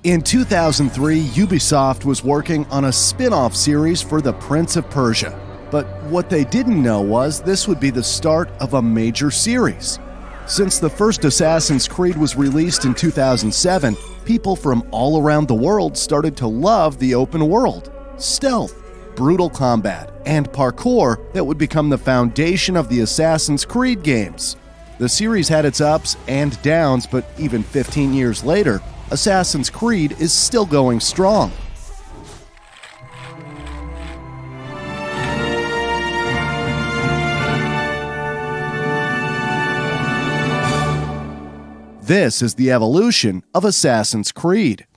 In 2003, Ubisoft was working on a spin-off series for The Prince of Persia. But what they didn't know was this would be the start of a major series. Since the first Assassin's Creed was released in 2007, people from all around the world started to love the open world, stealth, brutal combat, and parkour that would become the foundation of the Assassin's Creed games. The series had its ups and downs, but even 15 years later, Assassin's Creed is still going strong. This is the evolution of Assassin's Creed.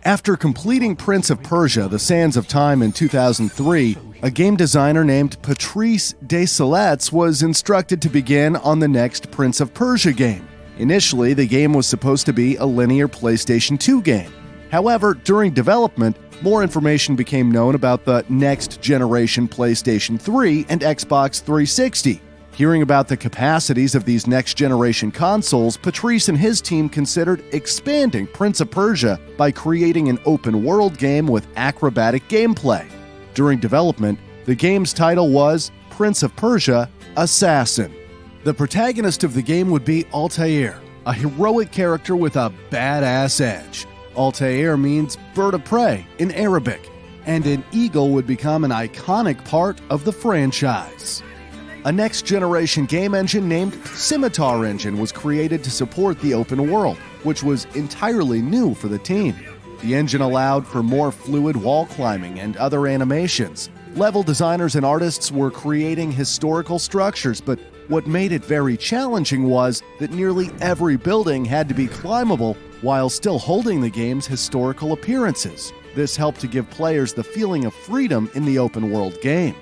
After completing Prince of Persia: The Sands of Time in 2003, a game designer named Patrice Desilets was instructed to begin on the next Prince of Persia game. Initially, the game was supposed to be a linear PlayStation 2 game. However, during development, more information became known about the next-generation PlayStation 3 and Xbox 360. Hearing about the capacities of these next-generation consoles, Patrice and his team considered expanding Prince of Persia by creating an open-world game with acrobatic gameplay. During development, the game's title was Prince of Persia: Assassin. The protagonist of the game would be Altair, a heroic character with a badass edge. Altair means bird of prey in Arabic, and an eagle would become an iconic part of the franchise. A next-generation game engine named Scimitar Engine was created to support the open world, which was entirely new for the team. The engine allowed for more fluid wall climbing and other animations. Level designers and artists were creating historical structures, but what made it very challenging was that nearly every building had to be climbable while still holding the game's historical appearances. This helped to give players the feeling of freedom in the open-world game.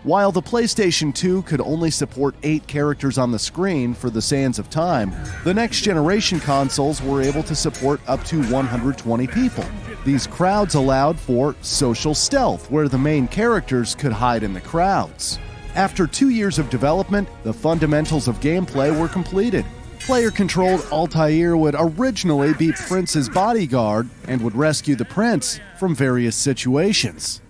While the PlayStation 2 could only support 8 characters on the screen for the Sands of Time, the next-generation consoles were able to support up to 120 people. These crowds allowed for social stealth, where the main characters could hide in the crowds. After 2 years of development, the fundamentals of gameplay were completed. Player-controlled Altair would originally be Prince's bodyguard and would rescue the prince from various situations.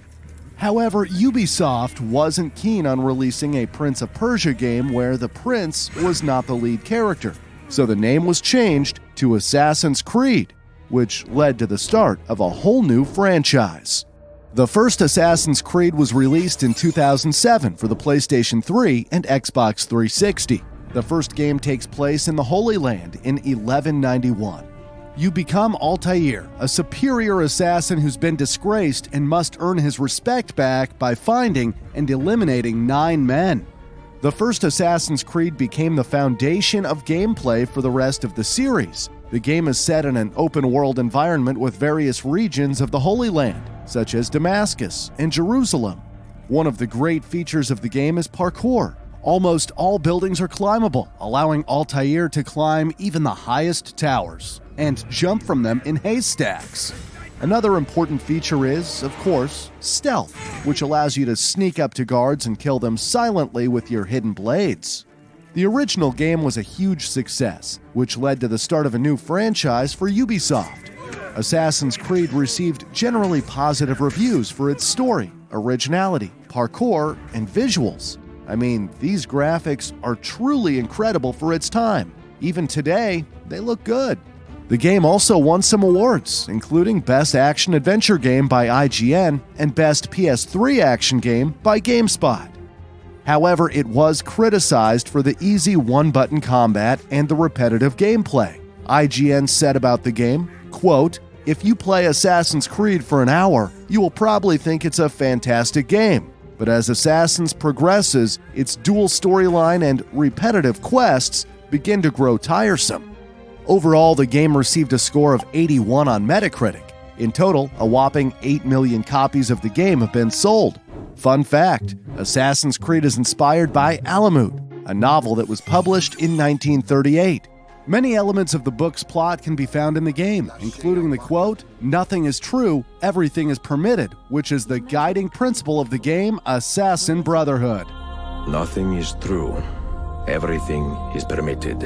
However, Ubisoft wasn't keen on releasing a Prince of Persia game where the prince was not the lead character, so the name was changed to Assassin's Creed, which led to the start of a whole new franchise. The first Assassin's Creed was released in 2007 for the PlayStation 3 and Xbox 360. The first game takes place in the Holy Land in 1191. You become Altair, a superior assassin who's been disgraced and must earn his respect back by finding and eliminating 9 men. The first Assassin's Creed became the foundation of gameplay for the rest of the series. The game is set in an open-world environment with various regions of the Holy Land, such as Damascus and Jerusalem. One of the great features of the game is parkour. Almost all buildings are climbable, allowing Altair to climb even the highest towers and jump from them in haystacks. Another important feature is, of course, stealth, which allows you to sneak up to guards and kill them silently with your hidden blades. The original game was a huge success, which led to the start of a new franchise for Ubisoft. Assassin's Creed received generally positive reviews for its story, originality, parkour, and visuals. I mean, these graphics are truly incredible for its time. Even today, they look good. The game also won some awards, including Best Action Adventure Game by IGN and Best PS3 Action Game by GameSpot. However, it was criticized for the easy one-button combat and the repetitive gameplay. IGN said about the game, quote, "If you play Assassin's Creed for an hour, you will probably think it's a fantastic game. But as Assassins progresses, its dual storyline and repetitive quests begin to grow tiresome." Overall, the game received a score of 81 on Metacritic. In total, a whopping 8 million copies of the game have been sold. Fun fact, Assassin's Creed is inspired by Alamut, a novel that was published in 1938. Many elements of the book's plot can be found in the game, including the quote, "Nothing is true, everything is permitted," which is the guiding principle of the game Assassin Brotherhood. Nothing is true, everything is permitted.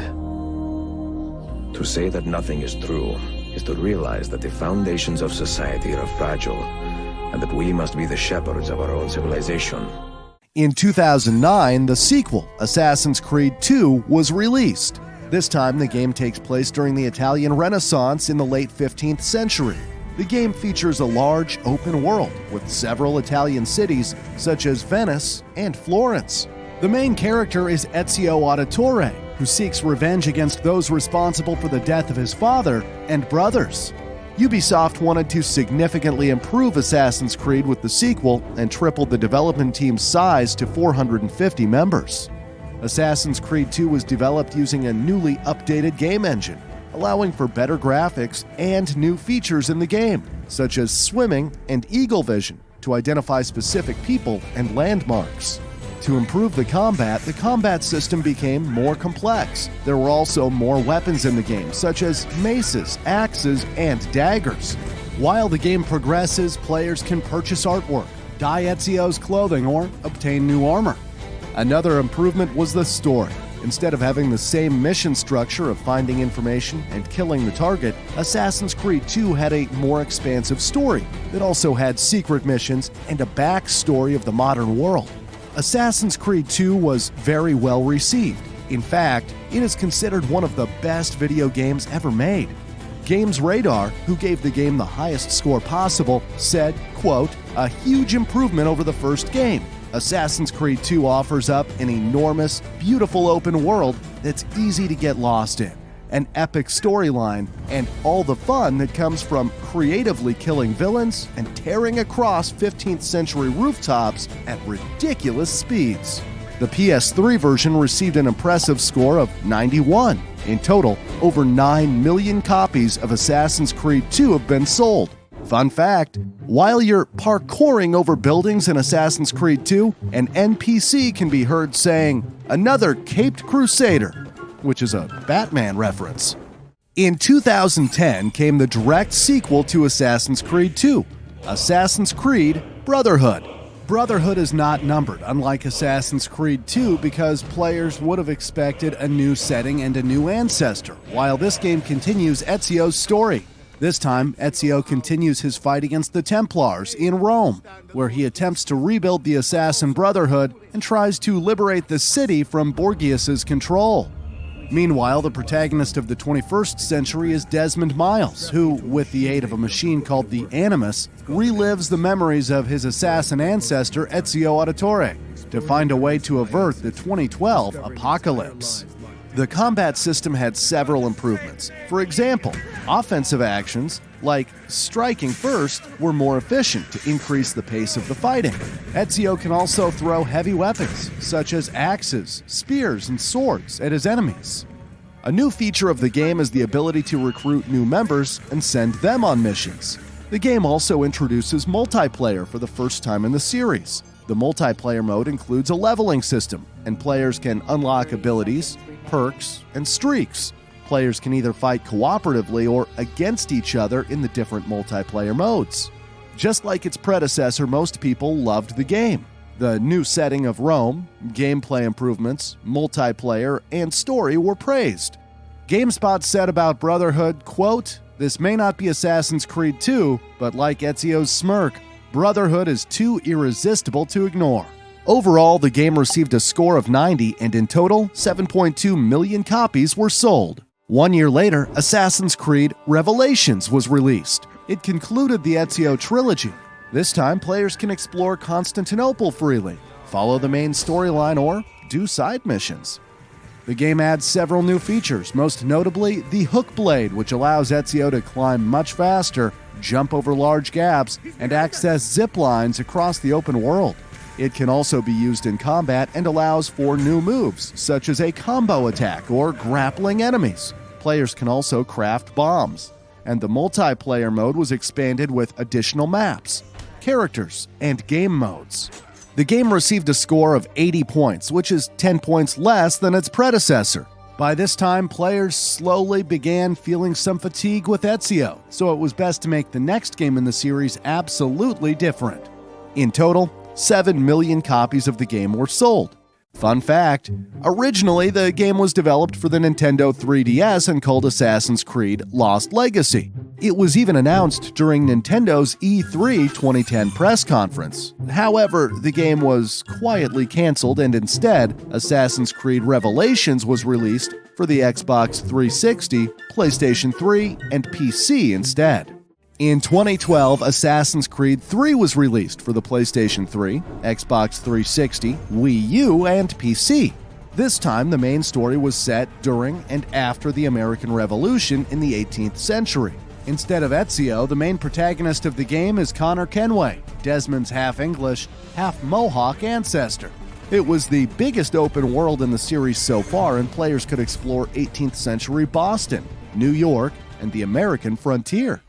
To say that nothing is true is to realize that the foundations of society are fragile, and that we must be the shepherds of our own civilization. In 2009, the sequel, Assassin's Creed II, was released. This time, the game takes place during the Italian Renaissance in the late 15th century. The game features a large, open world with several Italian cities, such as Venice and Florence. The main character is Ezio Auditore, who seeks revenge against those responsible for the death of his father and brothers. Ubisoft wanted to significantly improve Assassin's Creed with the sequel and tripled the development team's size to 450 members. Assassin's Creed 2 was developed using a newly updated game engine, allowing for better graphics and new features in the game, such as swimming and eagle vision to identify specific people and landmarks. To improve the combat system became more complex. There were also more weapons in the game, such as maces, axes, and daggers. While the game progresses, players can purchase artwork, dye Ezio's clothing, or obtain new armor. Another improvement was the story. Instead of having the same mission structure of finding information and killing the target, Assassin's Creed 2 had a more expansive story that also had secret missions and a backstory of the modern world. Assassin's Creed 2 was very well received. In fact, it is considered one of the best video games ever made. Games Radar, who gave the game the highest score possible, said, quote, "A huge improvement over the first game. Assassin's Creed 2 offers up an enormous, beautiful open world that's easy to get lost in, an epic storyline, and all the fun that comes from creatively killing villains and tearing across 15th century rooftops at ridiculous speeds." The PS3 version received an impressive score of 91. In total, over 9 million copies of Assassin's Creed 2 have been sold. Fun fact, while you're parkouring over buildings in Assassin's Creed 2, an NPC can be heard saying, "Another caped crusader," which is a Batman reference. In 2010 came the direct sequel to Assassin's Creed 2, Assassin's Creed Brotherhood. Brotherhood is not numbered, unlike Assassin's Creed 2, because players would have expected a new setting and a new ancestor, while this game continues Ezio's story. This time, Ezio continues his fight against the Templars in Rome, where he attempts to rebuild the Assassin Brotherhood and tries to liberate the city from Borgias' control. Meanwhile, the protagonist of the 21st century is Desmond Miles, who, with the aid of a machine called the Animus, relives the memories of his assassin ancestor Ezio Auditore to find a way to avert the 2012 apocalypse. The combat system had several improvements. For example, offensive actions, like striking first, were more efficient to increase the pace of the fighting. Ezio can also throw heavy weapons, such as axes, spears, and swords, at his enemies. A new feature of the game is the ability to recruit new members and send them on missions. The game also introduces multiplayer for the first time in the series. The multiplayer mode includes a leveling system, and players can unlock abilities, perks, and streaks. Players can either fight cooperatively or against each other in the different multiplayer modes. Just like its predecessor, most people loved the game. The new setting of Rome, gameplay improvements, multiplayer, and story were praised. GameSpot said about Brotherhood, quote, "This may not be Assassin's Creed 2, but like Ezio's smirk, Brotherhood is too irresistible to ignore." Overall, the game received a score of 90, and in total, 7.2 million copies were sold. 1 year later, Assassin's Creed Revelations was released. It concluded the Ezio trilogy. This time, players can explore Constantinople freely, follow the main storyline, or do side missions. The game adds several new features, most notably the hook blade, which allows Ezio to climb much faster, jump over large gaps, and access zip lines across the open world. It can also be used in combat and allows for new moves, such as a combo attack or grappling enemies. Players can also craft bombs, and the multiplayer mode was expanded with additional maps, characters, and game modes. The game received a score of 80 points, which is 10 points less than its predecessor. By this time, players slowly began feeling some fatigue with Ezio, so it was best to make the next game in the series absolutely different. In total, 7 million copies of the game were sold. Fun fact, originally the game was developed for the Nintendo 3DS and called Assassin's Creed Lost Legacy. It was even announced during Nintendo's E3 2010 press conference. However, the game was quietly canceled, and instead, Assassin's Creed Revelations was released for the Xbox 360, PlayStation 3, and PC instead. In 2012, Assassin's Creed 3 was released for the PlayStation 3, Xbox 360, Wii U, and PC. This time, the main story was set during and after the American Revolution in the 18th century. Instead of Ezio, the main protagonist of the game is Connor Kenway, Desmond's half-English, half-Mohawk ancestor. It was the biggest open world in the series so far, and players could explore 18th century Boston, New York, and the American frontier.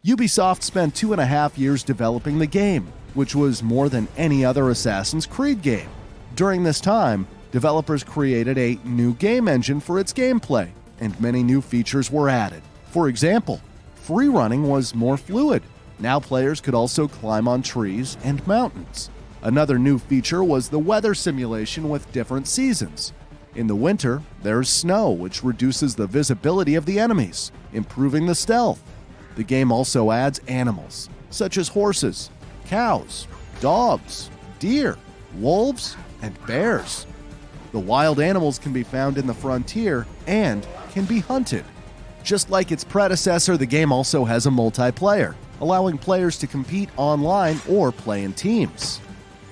Ubisoft spent 2.5 years developing the game, which was more than any other Assassin's Creed game. During this time, developers created a new game engine for its gameplay, and many new features were added. For example, free running was more fluid. Now players could also climb on trees and mountains. Another new feature was the weather simulation with different seasons. In the winter, there's snow, which reduces the visibility of the enemies, improving the stealth. The game also adds animals, such as horses, cows, dogs, deer, wolves, and bears. The wild animals can be found in the frontier and can be hunted. Just like its predecessor, the game also has a multiplayer, allowing players to compete online or play in teams.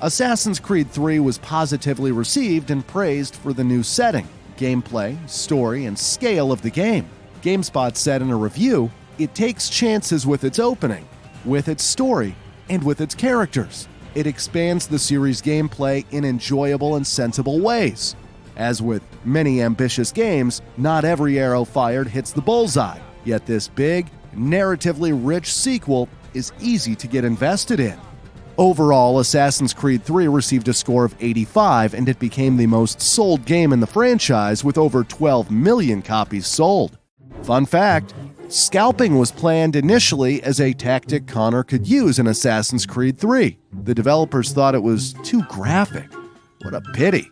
Assassin's Creed 3 was positively received and praised for the new setting, gameplay, story, and scale of the game. GameSpot said in a review, "It takes chances with its opening, with its story, and with its characters. It expands the series' gameplay in enjoyable and sensible ways. As with many ambitious games, not every arrow fired hits the bullseye, yet this big, narratively rich sequel is easy to get invested in." Overall, Assassin's Creed 3 received a score of 85, and it became the most sold game in the franchise with over 12 million copies sold. Fun fact, scalping was planned initially as a tactic Connor could use in Assassin's Creed 3. The developers thought it was too graphic. What a pity.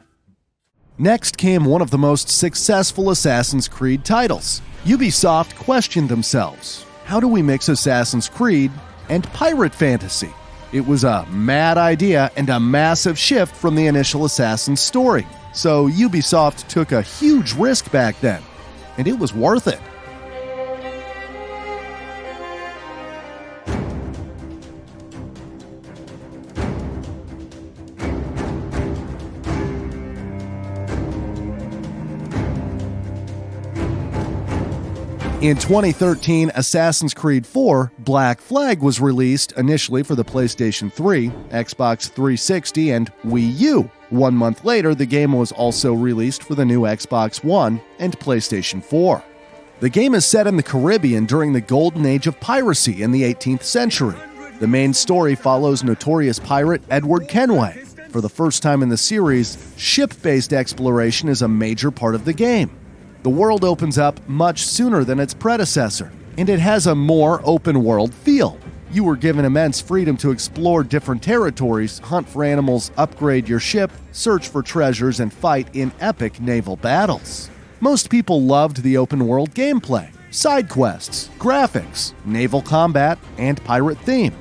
Next came one of the most successful Assassin's Creed titles. Ubisoft questioned themselves. How do we mix Assassin's Creed and pirate fantasy? It was a mad idea and a massive shift from the initial Assassin's story. So Ubisoft took a huge risk back then, and it was worth it. In 2013, Assassin's Creed 4 Black Flag was released initially for the PlayStation 3, Xbox 360, and Wii U. 1 month later, the game was also released for the new Xbox One and PlayStation 4. The game is set in the Caribbean during the golden age of piracy in the 18th century. The main story follows notorious pirate Edward Kenway. For the first time in the series, ship-based exploration is a major part of the game. The world opens up much sooner than its predecessor, and it has a more open-world feel. You were given immense freedom to explore different territories, hunt for animals, upgrade your ship, search for treasures, and fight in epic naval battles. Most people loved the open-world gameplay, side quests, graphics, naval combat, and pirate theme.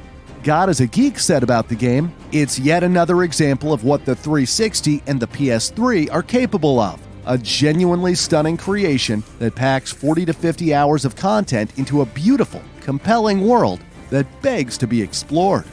God is a Geek said about the game, "It's yet another example of what the 360 and the PS3 are capable of. A genuinely stunning creation that packs 40 to 50 hours of content into a beautiful, compelling world that begs to be explored."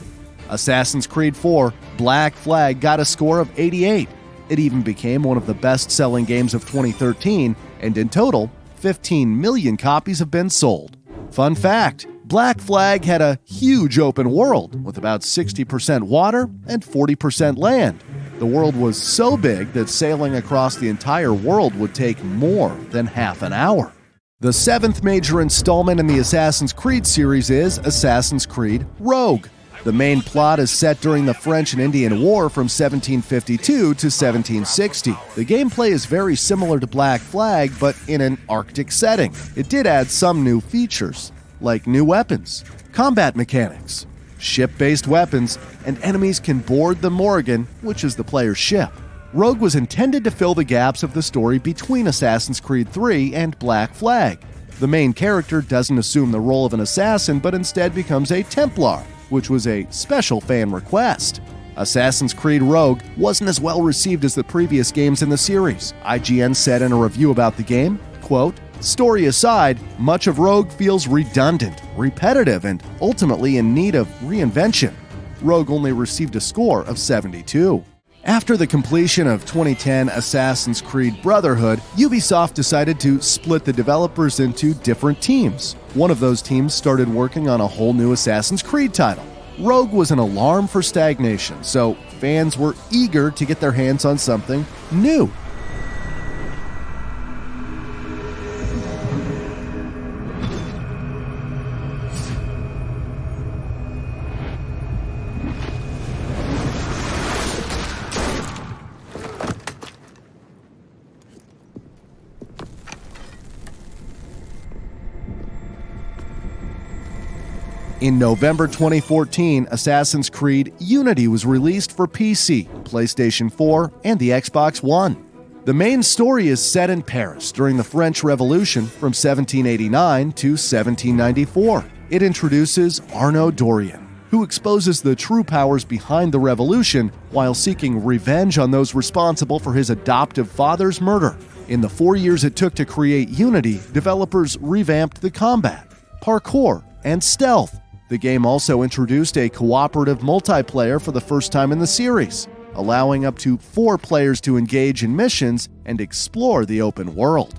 Assassin's Creed 4 Black Flag got a score of 88. It even became one of the best-selling games of 2013, and in total, 15 million copies have been sold. Fun fact, Black Flag had a huge open world with about 60% water and 40% land. The world was so big that sailing across the entire world would take more than half an hour. The 7th major installment in the Assassin's Creed series is Assassin's Creed Rogue. The main plot is set during the French and Indian War from 1752 to 1760. The gameplay is very similar to Black Flag, but in an Arctic setting. It did add some new features, like new weapons, combat mechanics, ship-based weapons, and enemies can board the Morgan, which is the player's ship. Rogue was intended to fill the gaps of the story between Assassin's Creed 3 and Black Flag. The main character doesn't assume the role of an assassin, but instead becomes a Templar, which was a special fan request. Assassin's Creed Rogue wasn't as well received as the previous games in the series. IGN said in a review about the game, quote, "Story aside, much of Rogue feels redundant, repetitive, and ultimately in need of reinvention." Rogue only received a score of 72. After the completion of 2010 Assassin's Creed Brotherhood, Ubisoft decided to split the developers into different teams. One of those teams started working on a whole new Assassin's Creed title. Rogue was an alarm for stagnation, so fans were eager to get their hands on something new. In November 2014, Assassin's Creed Unity was released for PC, PlayStation 4, and the Xbox One. The main story is set in Paris during the French Revolution from 1789 to 1794. It introduces Arnaud Dorian, who exposes the true powers behind the revolution while seeking revenge on those responsible for his adoptive father's murder. In the 4 years it took to create Unity, developers revamped the combat, parkour, and stealth. The game also introduced a cooperative multiplayer for the first time in the series, allowing up to 4 players to engage in missions and explore the open world.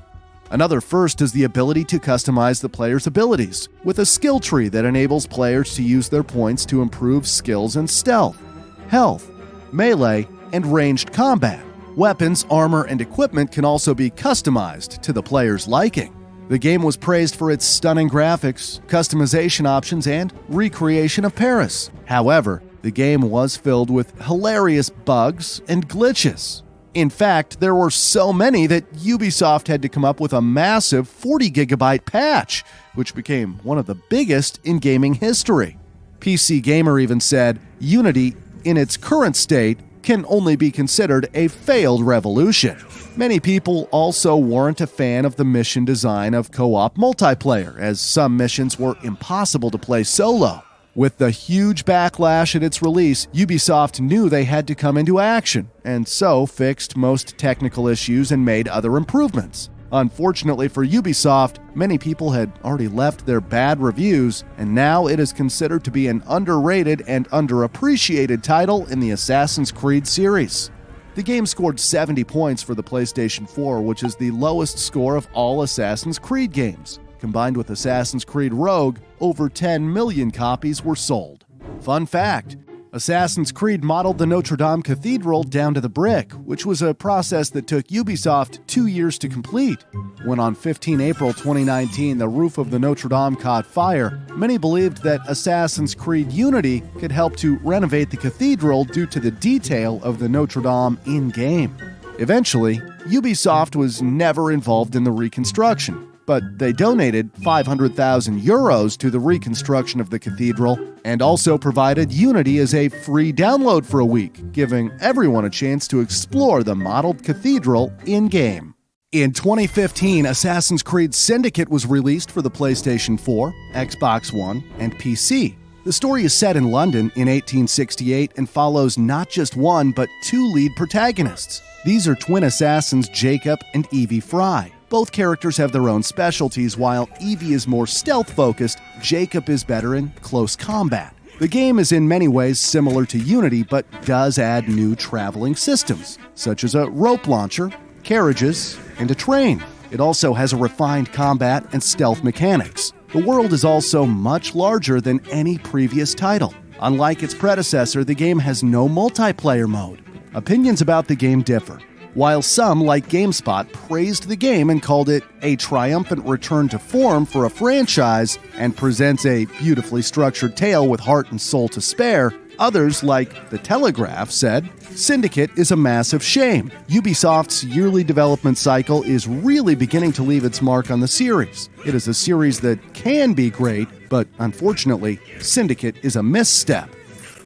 Another first is the ability to customize the player's abilities, with a skill tree that enables players to use their points to improve skills in stealth, health, melee, and ranged combat. Weapons, armor, and equipment can also be customized to the player's liking. The game was praised for its stunning graphics, customization options, and recreation of Paris. However, the game was filled with hilarious bugs and glitches. In fact, there were so many that Ubisoft had to come up with a massive 40-gigabyte patch, which became one of the biggest in gaming history. PC Gamer even said, Unity, in its current state, can only be considered a failed revolution. Many people also weren't a fan of the mission design of co-op multiplayer, as some missions were impossible to play solo. With the huge backlash at its release, Ubisoft knew they had to come into action, and so fixed most technical issues and made other improvements. Unfortunately for Ubisoft, many people had already left their bad reviews, and now it is considered to be an underrated and underappreciated title in the Assassin's Creed series. The game scored 70 points for the PlayStation 4, which is the lowest score of all Assassin's Creed games. Combined with Assassin's Creed Rogue, over 10 million copies were sold. Fun fact: Assassin's Creed modeled the Notre Dame Cathedral down to the brick, which was a process that took Ubisoft 2 years to complete. When on 15 April 2019 the roof of the Notre Dame caught fire, many believed that Assassin's Creed Unity could help to renovate the cathedral due to the detail of the Notre Dame in-game. Eventually, Ubisoft was never involved in the reconstruction, but they donated 500,000 euros to the reconstruction of the cathedral and also provided Unity as a free download for a week, giving everyone a chance to explore the modeled cathedral in-game. In 2015, Assassin's Creed Syndicate was released for the PlayStation 4, Xbox One, and PC. The story is set in London in 1868 and follows not just one, but 2 lead protagonists. These are twin assassins Jacob and Evie Fry. Both characters have their own specialties. While Evie is more stealth-focused, Jacob is better in close combat. The game is in many ways similar to Unity, but does add new traveling systems, such as a rope launcher, carriages, and a train. It also has a refined combat and stealth mechanics. The world is also much larger than any previous title. Unlike its predecessor, the game has no multiplayer mode. Opinions about the game differ. While some, like GameSpot, praised the game and called it a triumphant return to form for a franchise and presents a beautifully structured tale with heart and soul to spare, others, like The Telegraph, said, Syndicate is a massive shame. Ubisoft's yearly development cycle is really beginning to leave its mark on the series. It is a series that can be great, but unfortunately, Syndicate is a misstep.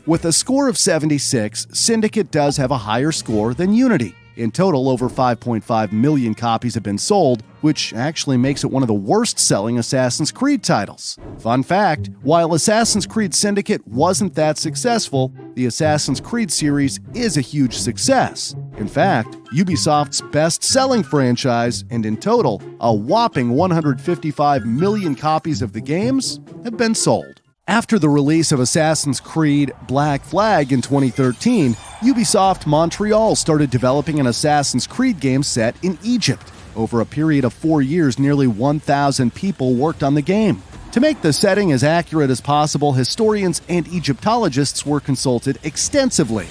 With a score of 76, Syndicate does have a higher score than Unity. In total, over 5.5 million copies have been sold, which actually makes it one of the worst-selling Assassin's Creed titles. Fun fact, while Assassin's Creed Syndicate wasn't that successful, the Assassin's Creed series is a huge success. In fact, Ubisoft's best-selling franchise, and in total, a whopping 155 million copies of the games have been sold. After the release of Assassin's Creed Black Flag in 2013, Ubisoft Montreal started developing an Assassin's Creed game set in Egypt. Over a period of 4 years, nearly 1,000 people worked on the game. To make the setting as accurate as possible, historians and Egyptologists were consulted extensively.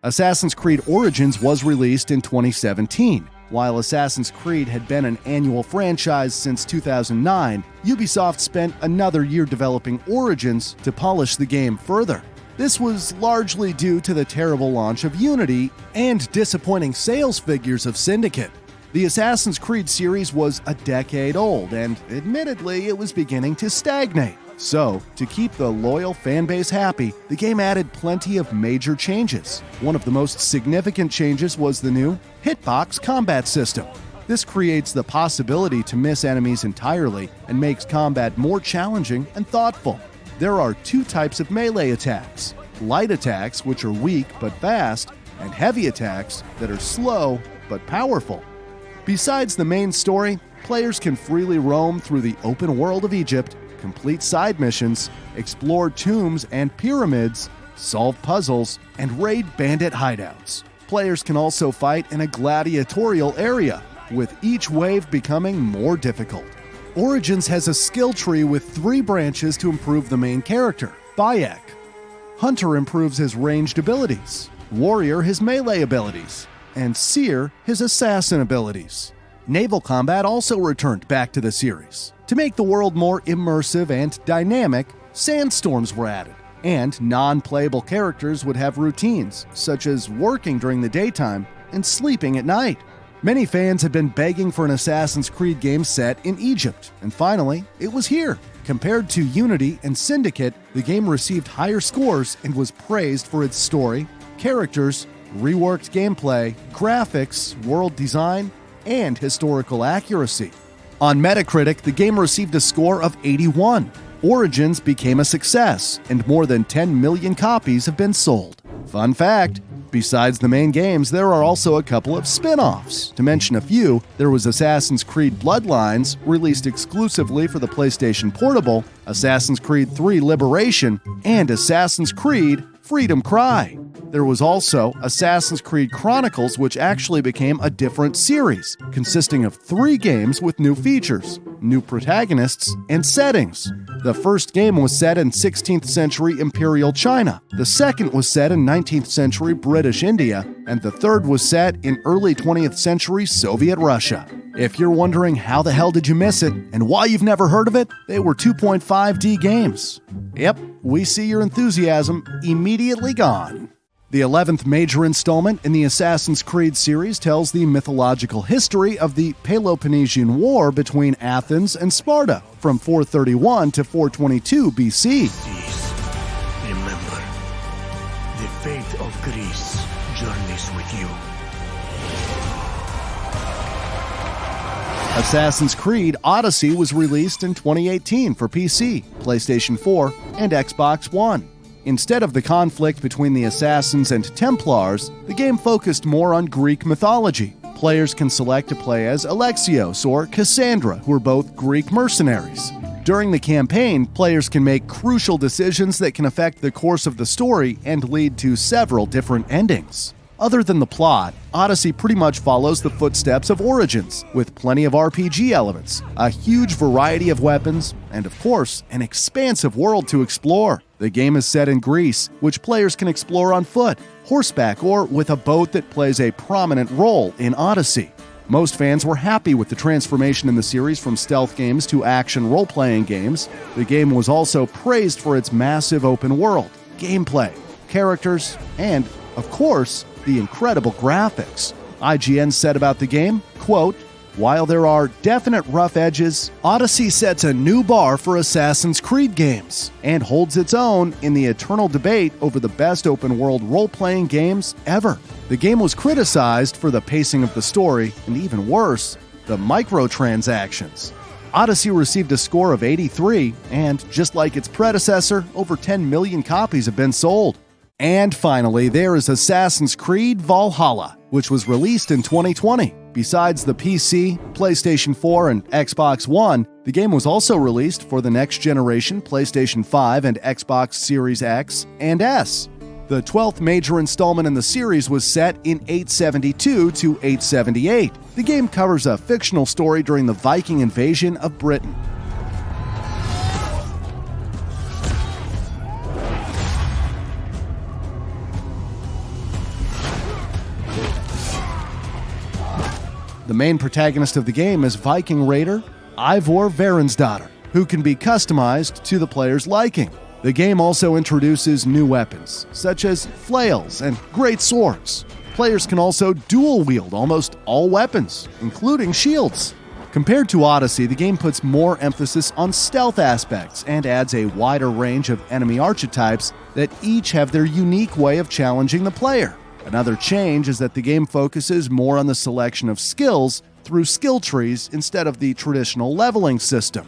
Assassin's Creed Origins was released in 2017. While Assassin's Creed had been an annual franchise since 2009, Ubisoft spent another year developing Origins to polish the game further. This was largely due to the terrible launch of Unity and disappointing sales figures of Syndicate. The Assassin's Creed series was a decade old, and admittedly, it was beginning to stagnate. So, to keep the loyal fanbase happy, the game added plenty of major changes. One of the most significant changes was the new hitbox combat system. This creates the possibility to miss enemies entirely and makes combat more challenging and thoughtful. There are two types of melee attacks: light attacks, which are weak but fast, and heavy attacks that are slow but powerful. Besides the main story, players can freely roam through the open world of Egypt, complete side missions, explore tombs and pyramids, solve puzzles, and raid bandit hideouts. Players can also fight in a gladiatorial area, with each wave becoming more difficult. Origins has a skill tree with 3 branches to improve the main character, Bayek. Hunter improves his ranged abilities, Warrior his melee abilities, and Seer his assassin abilities. Naval combat also returned back to the series. To make the world more immersive and dynamic, sandstorms were added, and non-playable characters would have routines, such as working during the daytime and sleeping at night. Many fans had been begging for an Assassin's Creed game set in Egypt, and finally, it was here. Compared to Unity and Syndicate, the game received higher scores and was praised for its story, characters, reworked gameplay, graphics, world design, and historical accuracy. On Metacritic, the game received a score of 81. Origins became a success, and more than 10 million copies have been sold. Fun fact, besides the main games, there are also a couple of spin-offs. To mention a few, there was Assassin's Creed Bloodlines, released exclusively for the PlayStation Portable, Assassin's Creed 3 Liberation, and Assassin's Creed Freedom Cry. There was also Assassin's Creed Chronicles, which actually became a different series, consisting of 3 games with new features, new protagonists, and settings. The first game was set in 16th century Imperial China, the second was set in 19th century British India, and the third was set in early 20th century Soviet Russia. If you're wondering how the hell did you miss it, and why you've never heard of it, they were 2.5D games. Yep, we see your enthusiasm immediately gone. The 11th major installment in the Assassin's Creed series tells the mythological history of the Peloponnesian War between Athens and Sparta from 431 to 422 BC. Remember, the fate of Greece journeys with you. Assassin's Creed Odyssey was released in 2018 for PC, PlayStation 4, and Xbox One. Instead of the conflict between the Assassins and Templars, the game focused more on Greek mythology. Players can select to play as Alexios or Cassandra, who are both Greek mercenaries. During the campaign, players can make crucial decisions that can affect the course of the story and lead to several different endings. Other than the plot, Odyssey pretty much follows the footsteps of Origins, with plenty of RPG elements, a huge variety of weapons, and of course, an expansive world to explore. The game is set in Greece, which players can explore on foot, horseback, or with a boat that plays a prominent role in Odyssey. Most fans were happy with the transformation in the series from stealth games to action role-playing games. The game was also praised for its massive open world, gameplay, characters, and, of course, the incredible graphics. IGN said about the game, quote, "While there are definite rough edges, Odyssey sets a new bar for Assassin's Creed games and holds its own in the eternal debate over the best open-world role-playing games ever." The game was criticized for the pacing of the story, and even worse, the microtransactions. Odyssey received a score of 83, and just like its predecessor, over 10 million copies have been sold. And finally, there is Assassin's Creed Valhalla, which was released in 2020. Besides the PC, PlayStation 4, and Xbox One, the game was also released for the next generation PlayStation 5 and Xbox Series X and S. The 12th major installment in the series was set in 872 to 878. The game covers a fictional story during the Viking invasion of Britain. The main protagonist of the game is Viking raider Eivor Varinsdottir, who can be customized to the player's liking. The game also introduces new weapons, such as flails and great swords. Players can also dual-wield almost all weapons, including shields. Compared to Odyssey, the game puts more emphasis on stealth aspects and adds a wider range of enemy archetypes that each have their unique way of challenging the player. Another change is that the game focuses more on the selection of skills through skill trees instead of the traditional leveling system.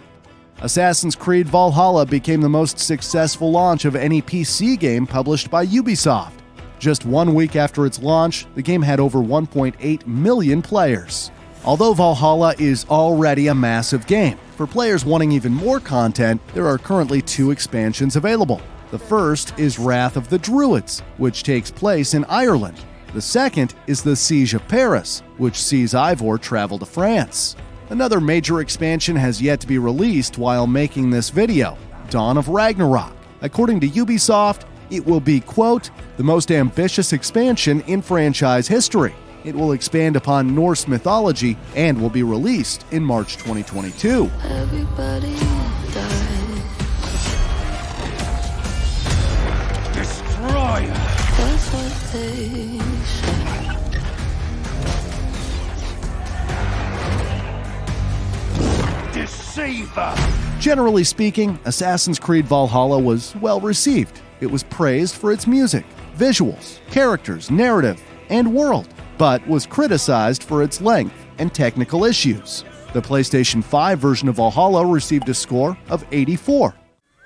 Assassin's Creed Valhalla became the most successful launch of any PC game published by Ubisoft. Just 1 week after its launch, the game had over 1.8 million players. Although Valhalla is already a massive game, for players wanting even more content, there are currently 2 expansions available. The first is Wrath of the Druids, which takes place in Ireland. The second is the Siege of Paris, which sees Eivor travel to France. Another major expansion has yet to be released while making this video, Dawn of Ragnarok. According to Ubisoft, it will be, quote, "the most ambitious expansion in franchise history." It will expand upon Norse mythology and will be released in March 2022. Everybody dies. Destroyer! That's what they say. Deceiver! Generally speaking, Assassin's Creed Valhalla was well received. It was praised for its music, visuals, characters, narrative, and world, but was criticized for its length and technical issues. The PlayStation 5 version of Valhalla received a score of 84.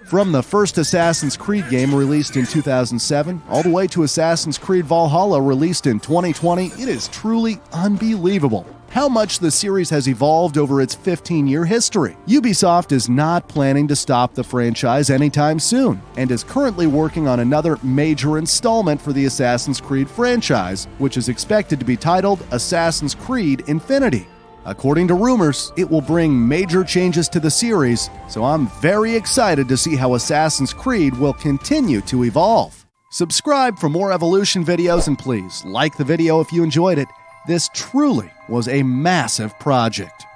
From the first Assassin's Creed game released in 2007 all the way to Assassin's Creed Valhalla released in 2020, it is truly unbelievable how much the series has evolved over its 15-year history. Ubisoft is not planning to stop the franchise anytime soon and is currently working on another major installment for the Assassin's Creed franchise, which is expected to be titled Assassin's Creed Infinity. According to rumors, it will bring major changes to the series, so I'm very excited to see how Assassin's Creed will continue to evolve. Subscribe for more evolution videos and please like the video if you enjoyed it. This truly was a massive project.